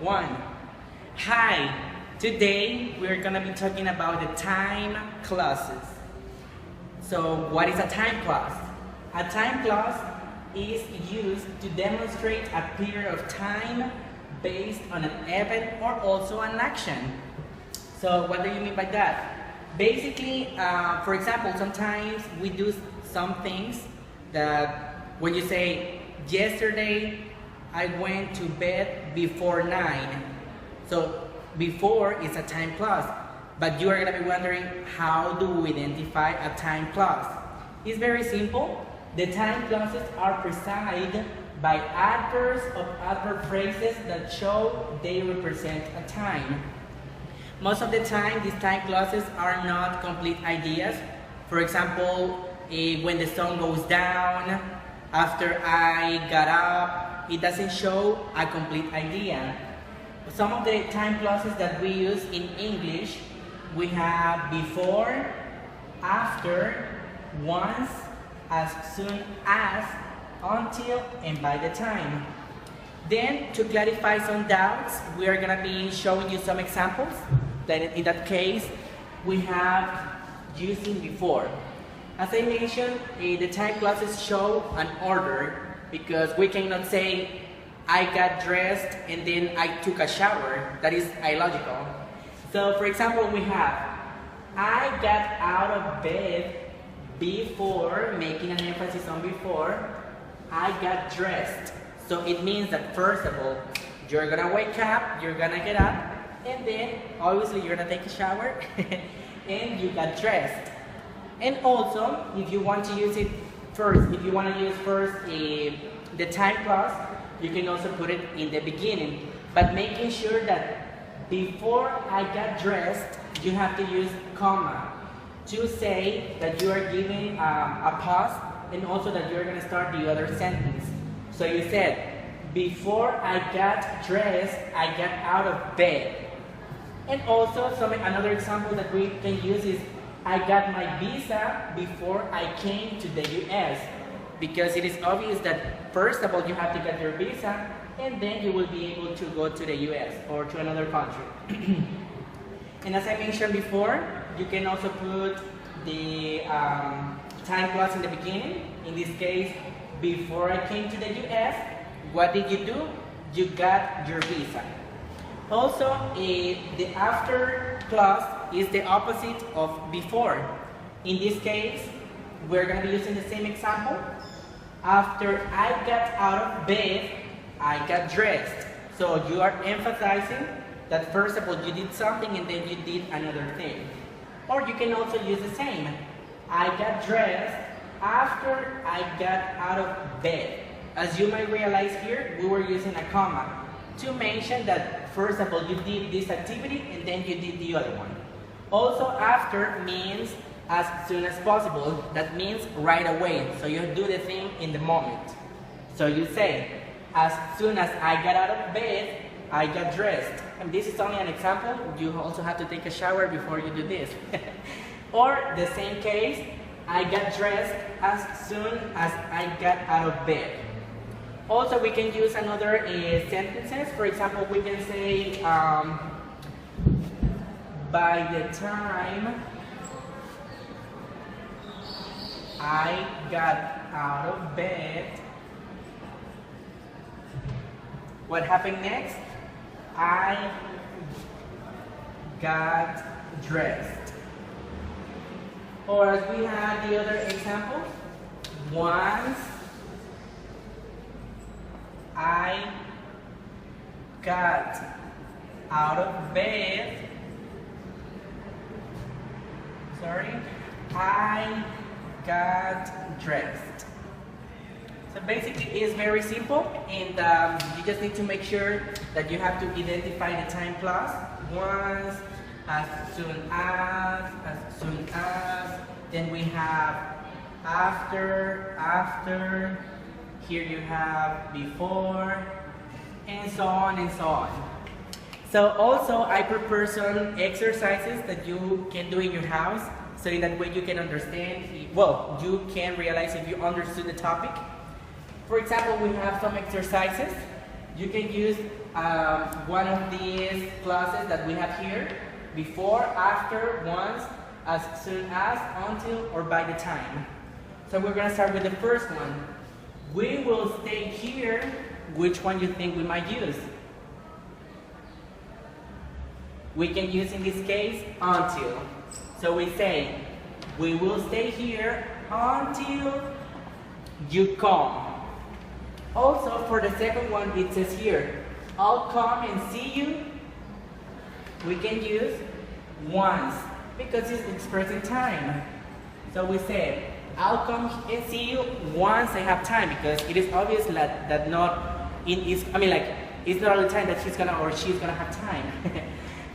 1. Hi, today we're gonna be talking about the time clauses. So what is a time clause? A time clause is used to demonstrate a period of time based on an event or also an action. So what do you mean by that? Basically, for example, sometimes we do some things that when you say, yesterday I went to bed before 9. So before is a time clause, but you are going to be wondering, how do we identify a time clause? It's very simple. The time clauses are preceded by adverbs or adverb phrases that show they represent a time. Most of the time, these time clauses are not complete ideas. For example, when the sun goes down, after I got up, it doesn't show a complete idea. Some of the time clauses that we use in English, we have before, after, once, as soon as, until, and by the time. Then, to clarify some doubts, we are going to be showing you some examples. Then in that case, we have using before. As I mentioned, the time clauses show an order because we cannot say, I got dressed and then I took a shower. That is illogical. So for example, we have, I got out of bed before, making an emphasis on before, I got dressed. So it means that first of all, you're gonna wake up, you're gonna get up, and then obviously you're gonna take a shower and you got dressed. And also, if you want to use it first, if you want to use first the time clause, you can also put it in the beginning, but making sure that before I got dressed, you have to use comma to say that you are giving a pause, and also that you're going to start the other sentence. So you said, before I got dressed, I got out of bed. And also, another example that we can use is, I got my visa before I came to the US. Because it is obvious that first of all, you have to get your visa, and then you will be able to go to the US or to another country. And as I mentioned before, you can also put the time clause in the beginning. In this case, before I came to the US, what did you do? You got your visa. Also, the after clause is the opposite of before. In this case, we're going to be using the same example. After I got out of bed, I got dressed. So you are emphasizing that first of all, you did something and then you did another thing. Or you can also use the same. I got dressed after I got out of bed. As you might realize here, we were using a comma to mention that first of all, you did this activity and then you did the other one. Also, after means as soon as possible. That means right away. So you do the thing in the moment. So you say, as soon as I got out of bed, I got dressed. And this is only an example. You also have to take a shower before you do this. Or the same case, I got dressed as soon as I got out of bed. Also, we can use another sentences. For example, we can say, by the time I got out of bed, what happened next? I got dressed. Or as we had the other example, once I got out of bed, I got dressed. So basically it's very simple, and you just need to make sure that you have to identify the time clause. Once, as soon as, then we have after, here you have before, and so on and so on. So also I prepare some exercises that you can do in your house, so in that way you can understand, well, you can realize if you understood the topic. For example, we have some exercises. you can use one of these clauses that we have here: before, after, once, as soon as, until, or by the time. So we're gonna start with the first one. We will stay here. Which one you think we might use? We can use in this case until. So we say, we will stay here until you come. Also, for the second one, it says here, I'll come and see you. We can use once because it's expressing time. So we say, I'll come and see you once I have time, because it is obvious that not in is, I mean, like, it's not all the time that he's gonna or she's gonna have time.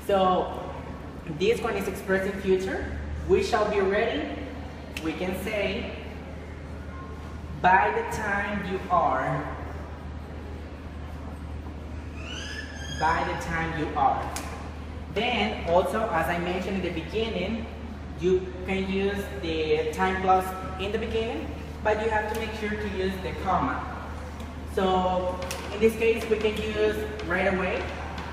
So this one is expressing future. We shall be ready. We can say, by the time you are. By the time you are. Then also, as I mentioned in the beginning, you can use the time clause in the beginning, but you have to make sure to use the comma. So in this case, we can use right away,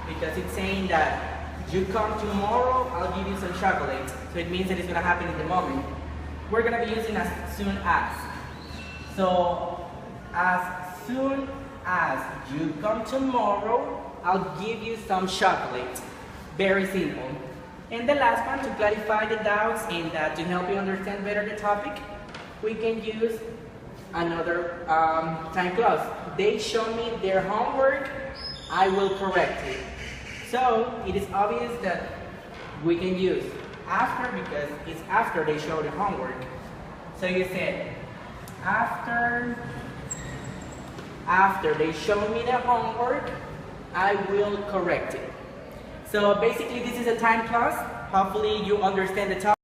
because it's saying that you come tomorrow, I'll give you some chocolate. So it means that it's gonna happen in the moment. We're gonna be using as soon as. So as soon as you come tomorrow, I'll give you some chocolate. Very simple. And the last one, to clarify the doubts and to help you understand better the topic, we can use another time clause. They show me their homework, I will correct it. So it is obvious that we can use after, because it's after they show the homework. So you said, after they show me the homework, I will correct it. So basically this is a time clause. Hopefully you understand the topic.